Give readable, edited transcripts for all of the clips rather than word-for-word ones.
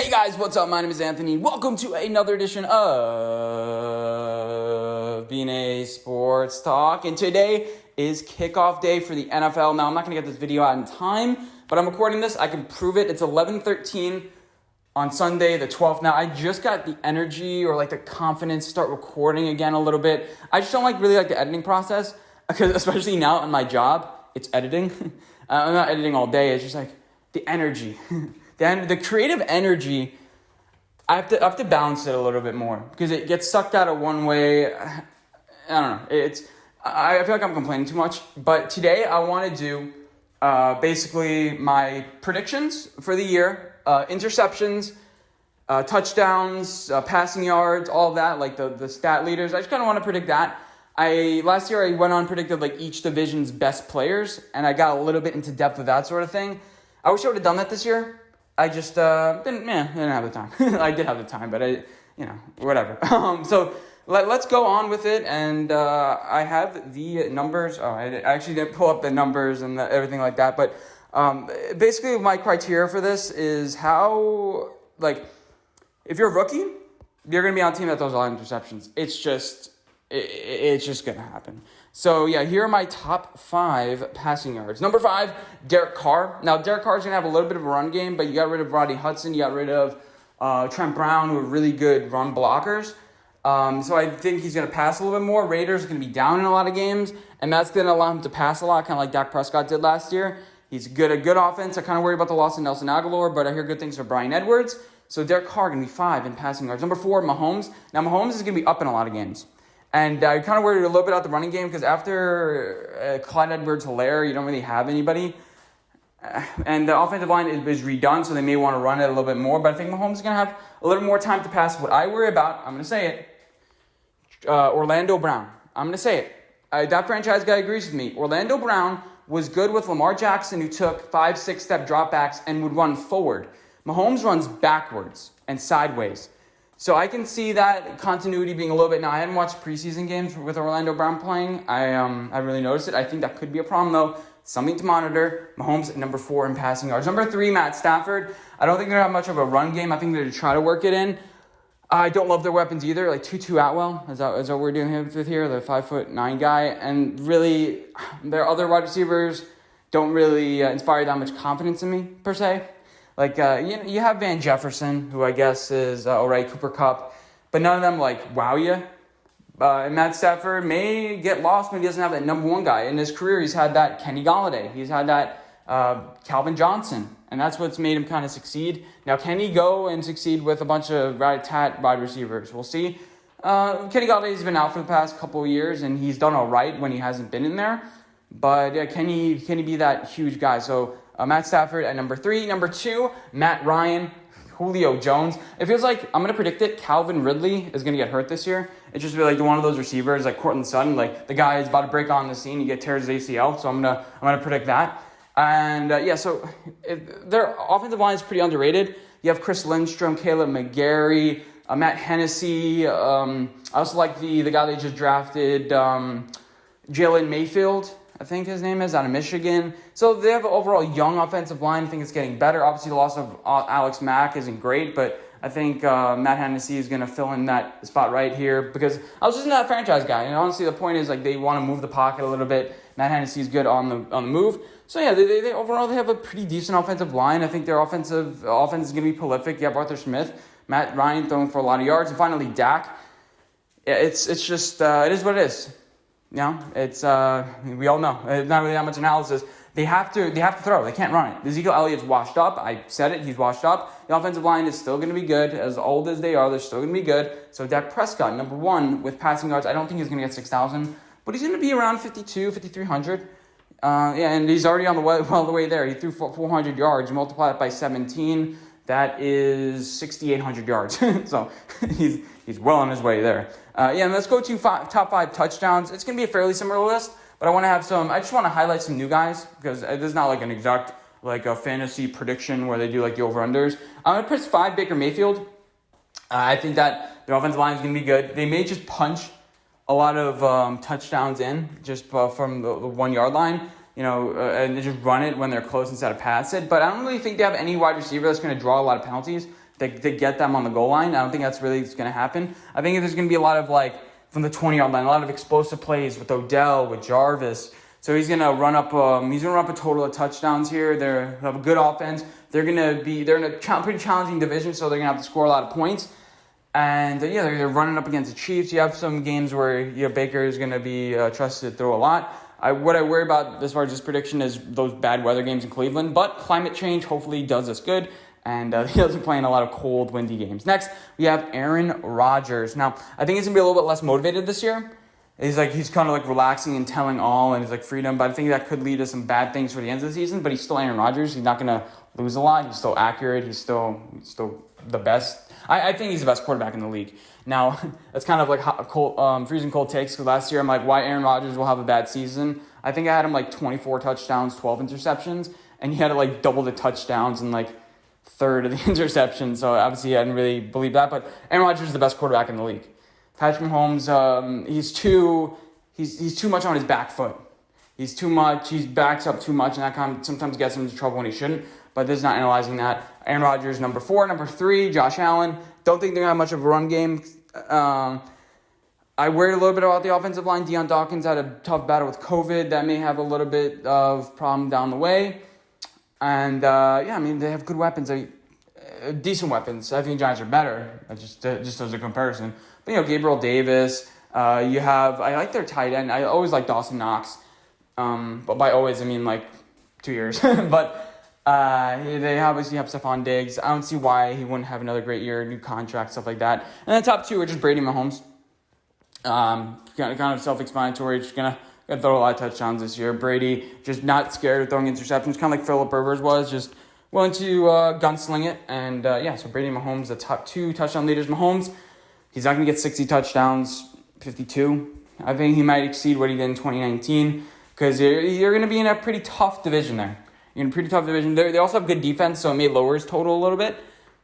Hey guys, what's up? My name is Anthony. Welcome to another edition of BNA Sports Talk. And today is kickoff day for the NFL. Now, I'm not going to get this video out in time, but I'm recording this. I can prove it. It's 11:13 on Sunday, the 12th. Now, I just got the energy or like the confidence to start recording again a little bit. I just don't really like the editing process, because especially now in my job, it's editing. I'm not editing all day. It's just like the energy. The creative energy, I have to balance it a little bit more because it gets sucked out of one way. I don't know. I feel like I'm complaining too much. But today I want to do basically my predictions for the year, interceptions, touchdowns, passing yards, all of that, like the stat leaders. I just kind of want to predict that. Last year I went on and predicted like each division's best players, and I got a little bit into depth with that sort of thing. I wish I would have done that this year. I just didn't have the time. I did have the time, but whatever. So let's go on with it. And I have the numbers. Oh, I actually didn't pull up the numbers and everything like that. But basically my criteria for this is how, like, if you're a rookie, you're going to be on a team that throws a lot of interceptions. It's just going to happen. So, yeah, here are my top 5 passing yards. Number 5, Derek Carr. Now, Derek Carr is going to have a little bit of a run game, but you got rid of Roddy Hudson. You got rid of Trent Brown, who are really good run blockers. So I think he's going to pass a little bit more. Raiders are going to be down in a lot of games, and that's going to allow him to pass a lot, kind of like Dak Prescott did last year. He's a good offense. I kind of worry about the loss of Nelson Aguilar, but I hear good things for Bryan Edwards. So Derek Carr going to be 5 in passing yards. Number 4, Mahomes. Now, Mahomes is going to be up in a lot of games. And I kind of worried a little bit about the running game because after Clyde Edwards-Helaire, you don't really have anybody. And the offensive line is redone, so they may want to run it a little bit more. But I think Mahomes is going to have a little more time to pass. What I worry about, I'm going to say it, Orlando Brown. I'm going to say it. That franchise guy agrees with me. Orlando Brown was good with Lamar Jackson, who took 5-6-step dropbacks and would run forward. Mahomes runs backwards and sideways. So I can see that continuity being a little bit. Now, I hadn't watched preseason games with Orlando Brown playing. I really noticed it. I think that could be a problem, though. Something to monitor. Mahomes at number 4 in passing yards. Number 3, Matt Stafford. I don't think they're going to have much of a run game. I think they're going to try to work it in. I don't love their weapons either. Like Tutu Atwell, is that what we're doing with here? The 5'9" guy. And really, their other wide receivers don't really inspire that much confidence in me, per se. Like, you have Van Jefferson, who I guess is all right, Cooper Kupp, but none of them, like, wow you. And Matt Stafford may get lost when he doesn't have that number 1 guy. In his career, he's had that Kenny Golladay. He's had that Calvin Johnson, and that's what's made him kind of succeed. Now, can he go and succeed with a bunch of rat-a-tat wide receivers? We'll see. Kenny Galladay's been out for the past couple of years, and he's done all right when he hasn't been in there. But can he be that huge guy? So Matt Stafford at number 3. Number 2, Matt Ryan, Julio Jones. It feels like, I'm going to predict it, Calvin Ridley is going to get hurt this year. It's just really like one of those receivers, like Courtland Sutton, like the guy is about to break on the scene, you tears his ACL, so I'm gonna predict that. And so their offensive line is pretty underrated. You have Chris Lindstrom, Caleb McGarry, Matt Hennessy. I also like the guy they just drafted, Jalen Mayfield, I think his name is, out of Michigan. So they have an overall young offensive line. I think it's getting better. Obviously, the loss of Alex Mack isn't great, but I think Matt Hennessy is going to fill in that spot right here because I was just that franchise guy. And honestly, the point is like they want to move the pocket a little bit. Matt Hennessy is good on the move. So yeah, they overall they have a pretty decent offensive line. I think their offense is going to be prolific. You have Arthur Smith, Matt Ryan throwing for a lot of yards, and finally Dak. Yeah, it's just it is what it is. You know, it's we all know. It's not really that much analysis. They have to throw. They can't run it. Ezekiel Elliott's washed up. I said it. He's washed up. The offensive line is still going to be good. As old as they are, they're still going to be good. So Dak Prescott, number 1 with passing yards. I don't think he's going to get 6,000, but he's going to be around 5,300. And he's already on the way there. He threw 400 yards. You multiply it by 17. That is 6,800 yards. So he's well on his way there. And let's go to top 5 touchdowns. It's going to be a fairly similar list, but I want to have I just want to highlight some new guys because this is not like an exact, like a fantasy prediction where they do like the over-unders. I'm going to press 5 Baker Mayfield. I think that their offensive line is going to be good. They may just punch a lot of touchdowns in just from the 1 yard line. And they just run it when they're close instead of pass it. But I don't really think they have any wide receiver that's going to draw a lot of penalties. they get them on the goal line. I don't think that's really going to happen. I think there's going to be a lot of, like, from the 20-yard line, a lot of explosive plays with Odell, with Jarvis. So he's going to run up a total of touchdowns here. They have a good offense. They're in a pretty challenging division, so they're going to have to score a lot of points. And, they're running up against the Chiefs. You have some games where Baker is going to be trusted to throw a lot. What I worry about as far as this prediction is those bad weather games in Cleveland. But climate change hopefully does us good. And he doesn't play in a lot of cold, windy games. Next, we have Aaron Rodgers. Now, I think he's going to be a little bit less motivated this year. He's kind of like relaxing and telling all, and he's like freedom. But I think that could lead to some bad things for the end of the season. But he's still Aaron Rodgers. He's not going to lose a lot. He's still accurate. He's still the best. I think he's the best quarterback in the league. Now, that's kind of like freezing cold takes. Because last year, I'm like, why Aaron Rodgers will have a bad season? I think I had him like 24 touchdowns, 12 interceptions. And he had like double the touchdowns and like third of the interceptions. So obviously, I didn't really believe that. But Aaron Rodgers is the best quarterback in the league. Patrick Mahomes, he's too much on his back foot. He's too much. He backs up too much, and that kind of sometimes gets him into trouble when he shouldn't. But this is not analyzing that. Aaron Rodgers, number 4. Number 3, Josh Allen. Don't think they're going to have much of a run game. I worried a little bit about the offensive line. Deion Dawkins had a tough battle with COVID. That may have a little bit of problem down the way. And, they have good weapons. Decent weapons. I think the Giants are better, just as a comparison. But, Gabriel Davis. I like their tight end. I always like Dawson Knox. But by always, I mean, like, 2 years. But they obviously have Stephon Diggs. I don't see why he wouldn't have another great year, new contract, stuff like that. And the top 2 are just Brady Mahomes. Kind of self-explanatory. Just gonna throw a lot of touchdowns this year. Brady just not scared of throwing interceptions, kind of like Phillip Rivers was, just willing to gunsling it. And so Brady Mahomes, the top 2 touchdown leaders. Mahomes, he's not gonna get 60 touchdowns, 52. I think he might exceed what he did in 2019 because you're gonna be in a pretty tough division there. You're in a pretty tough division. They also have good defense, so it may lower his total a little bit.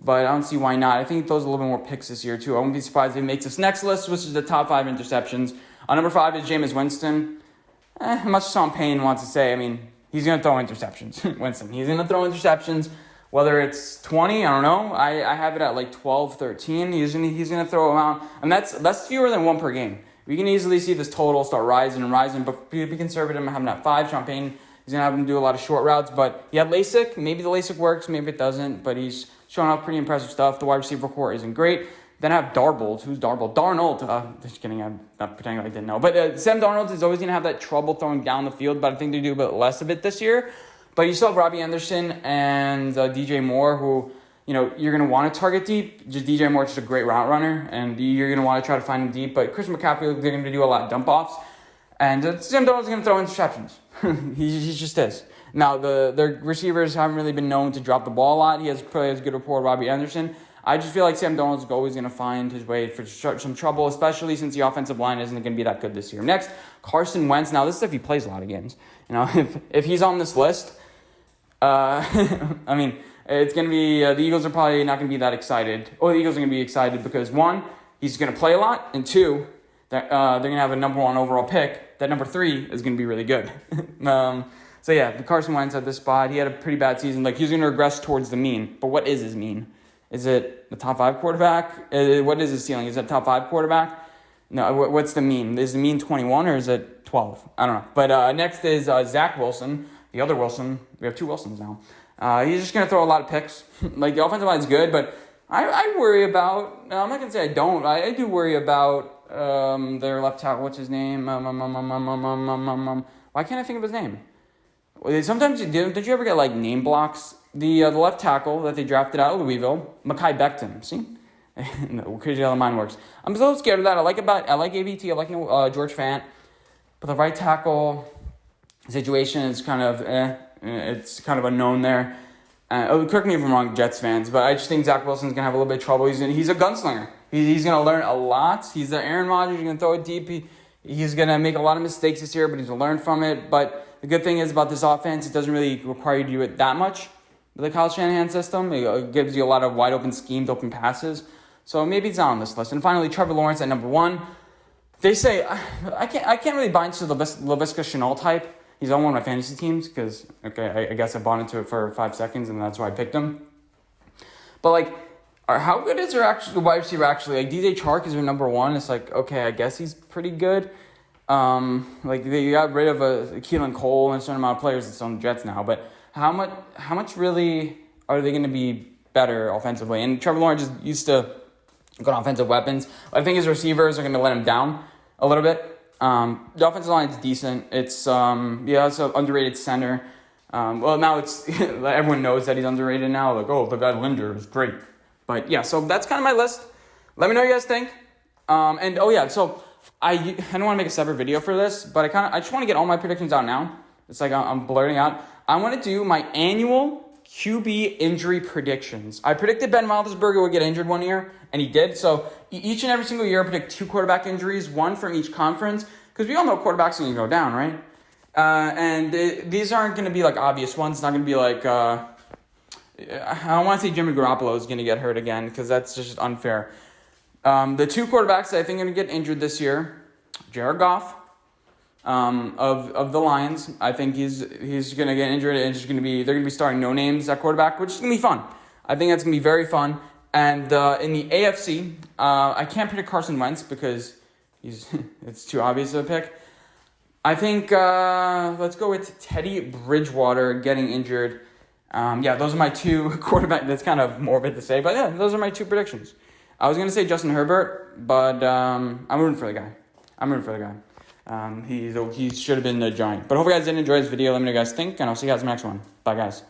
But I don't see why not. I think he throws a little bit more picks this year, too. I wouldn't be surprised if he makes this next list, which is the top 5 interceptions. Number 5 is Jameis Winston. Much as Sean Payne wants to say, I mean, he's going to throw interceptions. Winston. He's going to throw interceptions, whether it's 20, I don't know. I have it at like 12, 13. He's going to throw around. And that's fewer than 1 per game. We can easily see this total start rising and rising. But be conservative and have him at 5. Sean Payne, he's going to have him do a lot of short routes. But he had LASIK. Maybe the LASIK works. Maybe it doesn't. But he's showing off pretty impressive stuff. The wide receiver core isn't great. Then I have Darnold. Who's Darnold? Just kidding. I'm not pretending like I didn't know. But Sam Darnold is always going to have that trouble throwing down the field. But I think they do a bit less of it this year. But you still have Robbie Anderson and DJ Moore, who, you're going to want to target deep. Just DJ Moore is just a great route runner. And you're going to want to try to find him deep. But Chris McCaffrey, they're going to do a lot of dump-offs. And Sam Darnold's going to throw interceptions. he just is. Now, the receivers haven't really been known to drop the ball a lot. He probably has good rapport with Robbie Anderson. I just feel like Sam Darnold's always going to find his way for some trouble, especially since the offensive line isn't going to be that good this year. Next, Carson Wentz. Now, this is if he plays a lot of games. If he's on this list, it's going to be the Eagles are probably not going to be that excited. Or the Eagles are going to be excited because, 1, he's going to play a lot, and 2, they're going to have a number 1 overall pick. That number 3 is going to be really good. The Carson Wentz at this spot, he had a pretty bad season. Like, he's going to regress towards the mean. But what is his mean? Is it the top 5 quarterback? What is his ceiling? Is it top 5 quarterback? No, what's the mean? Is the mean 21 or is it 12? I don't know. But next is Zach Wilson, the other Wilson. We have 2 Wilsons now. He's just going to throw a lot of picks. Like, the offensive line is good, but I worry about, I'm not going to say I don't. I do worry about their left tackle. What's his name? Why can't I think of his name? Sometimes don't you ever get like name blocks? The left tackle that they drafted out of Louisville, Mekhi Becton. See, crazy how the mind works. I'm so scared of that. I like AVT. I like George Fant, but the right tackle situation is kind of it's kind of unknown there. Correct me if I'm wrong, Jets fans, but I just think Zach Wilson's gonna have a little bit of trouble. He's a gunslinger. He's gonna learn a lot. He's the Aaron Rodgers. He's gonna throw it deep. He's gonna make a lot of mistakes this year, but he's gonna learn from it. But the good thing is about this offense, it doesn't really require you to do it that much. The Kyle Shanahan system, it gives you a lot of wide open schemed, open passes. So maybe it's not on this list. And finally, Trevor Lawrence at number 1. They say I can't really buy into the Laviska Shenault type. He's on one of my fantasy teams because I guess I bought into it for 5 seconds and that's why I picked him. But how good is the wide receiver actually? Like DJ Chark is their number one. It's like, okay, I guess he's pretty good. Like they got rid of Keelan Cole and a certain amount of players that's on the Jets now, but how much really are they going to be better offensively? And Trevor Lawrence is used to good offensive weapons. I think his receivers are going to let him down a little bit. The offensive line is decent. It's it's an underrated center. Well, now it's everyone knows that he's underrated now. Like, oh, the guy Linder is great. But yeah, so that's kind of my list. Let me know what you guys think. So I don't want to make a separate video for this, but I just want to get all my predictions out now. It's like I'm blurting out. I want to do my annual QB injury predictions. I predicted Ben Roethlisberger would get injured one year, and he did. So each and every single year, I predict 2 quarterback injuries, one from each conference, because we all know quarterbacks are going to go down, right? These aren't going to be like obvious ones. It's not going to be like I don't want to say Jimmy Garoppolo is going to get hurt again because that's just unfair. The 2 quarterbacks that I think are going to get injured this year, Jared Goff of the Lions. I think he's going to get injured and they're going to be starting no names at quarterback, which is going to be fun. I think that's going to be very fun. And in the AFC, I can't predict Carson Wentz because it's too obvious of a pick. I think let's go with Teddy Bridgewater getting injured. Those are my 2 quarterbacks. That's kind of morbid to say, but yeah, those are my 2 predictions. I was going to say Justin Herbert, but I'm rooting for the guy. He should have been a giant. But I hope you guys did enjoy this video. Let me know what you guys think, and I'll see you guys in the next one. Bye, guys.